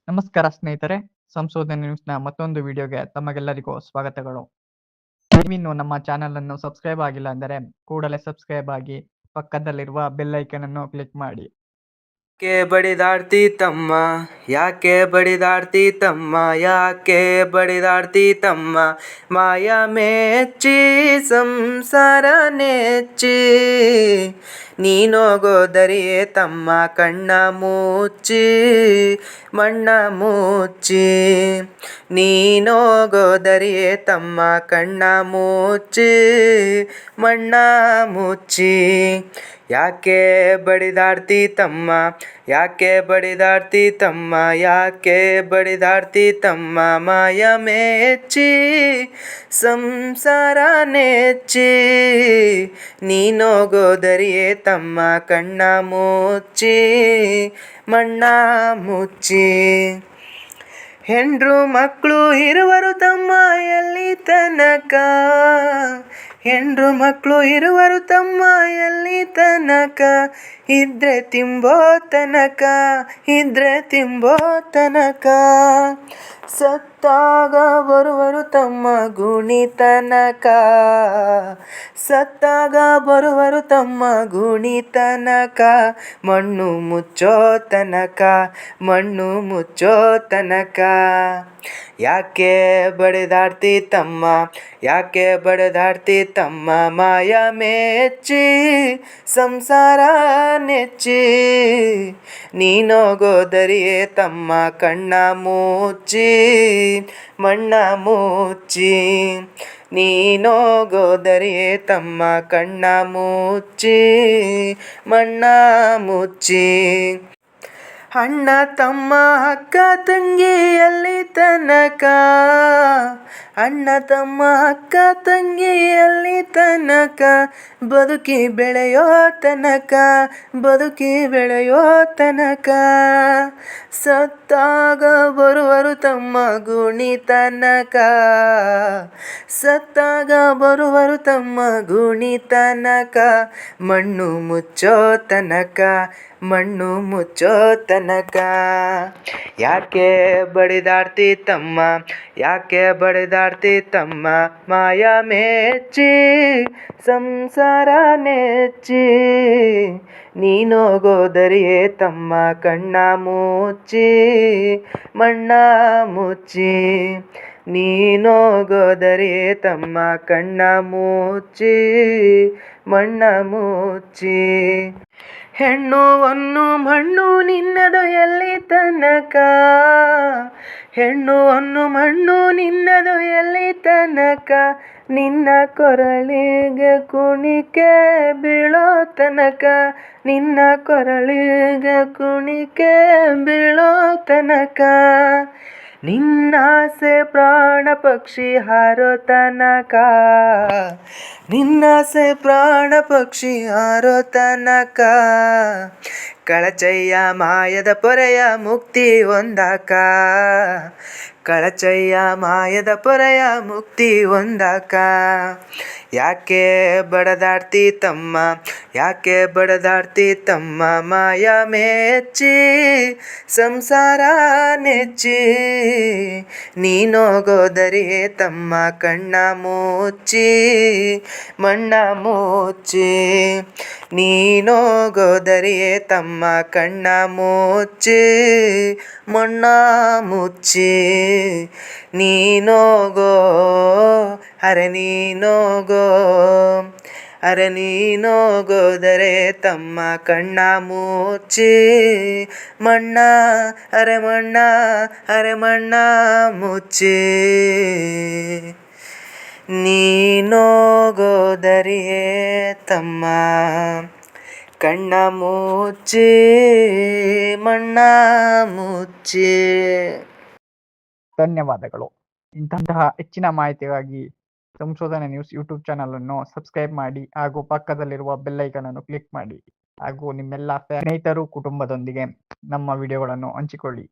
ನಮಸ್ಕಾರ ಸ್ನೇಹಿತರೆ, ಸಂಶೋಧನೆ ನ್ಯೂಸ್‌ನ ಮತ್ತೊಂದು ವಿಡಿಯೋಗೆ ತಮಗೆಲ್ಲರಿಗೂ ಸ್ವಾಗತಗಳು. ನೀವಿನ್ನು ನಮ್ಮ ಚಾನೆಲ್ ಅನ್ನು ಸಬ್ಸ್ಕ್ರೈಬ್ ಆಗಿಲ್ಲ ಅಂದರೆ ಕೂಡಲೇ ಸಬ್ಸ್ಕ್ರೈಬ್ ಆಗಿ ಪಕ್ಕದಲ್ಲಿರುವ ಬೆಲ್ ಐಕಾನ್ ಅನ್ನು ಕ್ಲಿಕ್ ಮಾಡಿ. ಯಾಕೆ ಬಡಿದಾಡ್ತಿ ತಮ್ಮ, ಯಾಕೆ ಬಡಿದಾಡ್ತಿ ತಮ್ಮ, ಯಾಕೆ ಬಡಿದಾಡ್ತಿ ತಮ್ಮ, ಮಾಯ ಮೆಚ್ಚಿ ಸಂಸಾರ ನೆಚ್ಚಿ ನೀನೋಗೋದರಿಯೇ ತಮ್ಮ, ಕಣ್ಣ ಮುಚ್ಚಿ ಮಣ್ಣ ಮುಚ್ಚಿ ನೀನೋಗೋದರಿಯೇ ತಮ್ಮ, ಕಣ್ಣ ಮುಚ್ಚಿ ಮಣ್ಣ ಮುಚ್ಚಿ. ಯಾಕೆ ಬಡಿದಾಡ್ತಿ ತಮ್ಮ, ಯಾಕೆ ಬಡಿದಾಡ್ತಿ ತಮ್ಮ, ಯಾಕೆ ಬಡಿದಾಡ್ತಿ ತಮ್ಮ, ಮಾಯ ಮೆಚ್ಚಿ ಸಂಸಾರ ನೆಚ್ಚಿ ನೀನೋಗೋದರಿಯೇ ತಮ್ಮ, ಕಣ್ಣ ಮುಚ್ಚಿ ಮಣ್ಣ ಮುಚ್ಚಿ. ಹೆಂಡ್ರು ಮಕ್ಕಳು ಇರುವರು ತಮ್ಮ ಎಲ್ಲಿ ತನಕ, ಹೆಂಡ್ರು ಮಕ್ಕಳು ಇರುವರು ತಮ್ಮ ಎಲ್ಲಿ ತನಕ, ಇದ್ರೆ ತಿಂಬೋ ತನಕ, ಇದ್ರೆ ತಿಂಬೋ ತನಕ, ಸತ್ತಾಗ ಬರುವರು ತಮ್ಮ ಗುಣಿ ತನಕ, ಸತ್ತಾಗ ಬರುವರು ತಮ್ಮ ಗುಣಿ ತನಕ, ಮಣ್ಣು ಮುಚ್ಚೋ ತನಕ, ಮಣ್ಣು ಮುಚ್ಚೋ ತನಕ. ಯಾಕೆ ಬಡಿದಾಡ್ತಿ ತಮ್ಮ, ಯಾಕೆ ಬಡಿದಾಡ್ತಿ ತಮ್ಮ, ಮಾಯ ಮೆಚ್ಚಿ ಸಂಸಾರ ನೆಚ್ಚಿ ನೀನೋಗೋದರಿಯೇ ತಮ್ಮ, ಕಣ್ಣ ಮುಚ್ಚಿ ಮಣ್ಣ ಮುಚ್ಚಿ ನೀನೋಗೋದರಿಯೇ ತಮ್ಮ, ಕಣ್ಣ ಮುಚ್ಚಿ ಮಣ್ಣ ಮುಚ್ಚಿ. ಅಣ್ಣ ತಮ್ಮ ಅಕ್ಕ ತಂಗಿ ಎಲ್ಲಿ ತನಕ, ಅಣ್ಣ ತಮ್ಮ ಅಕ್ಕ ತಂಗಿ ಎಲ್ಲಿ ತನಕ, ಬದುಕಿ ಬೆಳೆಯೋ ತನಕ, ಬದುಕಿ ಬೆಳೆಯೋ ತನಕ, ಸತ್ತಾಗ ಬರುವರು ತಮ್ಮ ಗುಣಿ ತನಕ, ಸತ್ತಾಗ ಬರುವರು ತಮ್ಮ ಗುಣಿ ತನಕ, ಮಣ್ಣು ಮುಚ್ಚೋ ತನಕ, ಮಣ್ಣು ಮುಚ್ಚೋ ತನಕ. ಯಾಕೆ ಬಡಿದಾಡ್ತಿ ತಮ್ಮ, ಯಾಕೆ ಬಡಿದಾಡ್ತಿ ತಮ್ಮ, ಮಾಯ ಮೆಚ್ಚಿ ಸಂಸಾರ ನೆಚ್ಚಿ ನೀನೋಗೋದರಿಯೇ ತಮ್ಮ, ಕಣ್ಣ ಮುಚ್ಚಿ ಮಣ್ಣ ಮುಚ್ಚಿ ನೀನೋಗೋದರಿಯೇ ತಮ್ಮ, ಕಣ್ಣ ಮುಚ್ಚಿ ಮಣ್ಣ ಮುಚ್ಚಿ. ಹೆಣ್ಣು ಹೊನ್ನು ಮಣ್ಣು ನಿನ್ನದು ಎಲ್ಲಿ ತನಕ, ಹೆಣ್ಣು ಹೊನ್ನು ಮಣ್ಣು ನಿನ್ನದು ಎಲ್ಲಿ ತನಕ, ನಿನ್ನ ಕೊರಳಿಗೆ ಕುಣಿಕೆ ಬೀಳೋ ತನಕ, ನಿನ್ನ ಕೊರಳಿಗೆ ಕುಣಿಕೆ ಬೀಳೋ ತನಕ, ನಿನ್ನಾಸೆ ಪ್ರಾಣ ಪಕ್ಷಿ ಹಾರೋ ತನಕ, ನಿನ್ನಾಸೆ ಪ್ರಾಣ ಪಕ್ಷಿ ಹಾರೋ ತನಕ, ಕಳಚಯ್ಯ ಮಾಯದ ಪೊರೆಯ ಮುಕ್ತಿ ಹೊಂದಾಕ, ಕಳಚಯ್ಯ ಮಾಯದ ಪೊರೆಯ ಮುಕ್ತಿ ಹೊಂದಾಕ. ಯಾಕೆ ಬಡದಾಡ್ತಿ ತಮ್ಮ, ಯಾಕೆ ಬಡದಾಡ್ತಿ ತಮ್ಮ, ಮಾಯ ಮೆಚ್ಚಿ ಸಂಸಾರ ನೆಚ್ಚಿ ನೀನೋಗೋದರಿಯೇ ತಮ್ಮ, ಕಣ್ಣ ಮುಚ್ಚಿ ಮಣ್ಣ ಮುಚ್ಚಿ ನೀನೋಗೋದರಿಯೇ ತಮ್ಮ, ಕಣ್ಣ ಮುಚ್ಚಿ ಮಣ್ಣ ಮುಚ್ಚಿ ನೀನೋಗೋ ಅರೆ ನೀನೋಗೋ, ಅರೆ ನೀನೋಗೋದರೆ ತಮ್ಮ, ಕಣ್ಣ ಮುಚ್ಚಿ ಮಣ್ಣ ಅರೆ ಮಣ್ಣ, ಅರೆ ಮಣ್ಣ ಮುಚ್ಚಿ ನೀನೋಗೋದರಿಯೇ ತಮ್ಮ, ಕಣ್ಣ ಮುಚ್ಚಿ ಮಣ್ಣ ಮುಚ್ಚಿ. ಧನ್ಯವಾದಗಳು. ಇಂತಹ ಹೆಚ್ಚಿನ ಮಾಹಿತಿಗಾಗಿ ಸಂಶೋಧನೆ ನ್ಯೂಸ್ ಯೂಟ್ಯೂಬ್ ಚಾನಲ್ ಅನ್ನು ಸಬ್ಸ್ಕ್ರೈಬ್ ಮಾಡಿ ಹಾಗೂ ಪಕ್ಕದಲ್ಲಿರುವ ಬೆಲ್ ಐಕಾನ್ ಅನ್ನು ಕ್ಲಿಕ್ ಮಾಡಿ ಹಾಗೂ ನಿಮ್ಮೆಲ್ಲ ಸ್ನೇಹಿತರು ಕುಟುಂಬದೊಂದಿಗೆ ನಮ್ಮ ವಿಡಿಯೋಗಳನ್ನು ಹಂಚಿಕೊಳ್ಳಿ.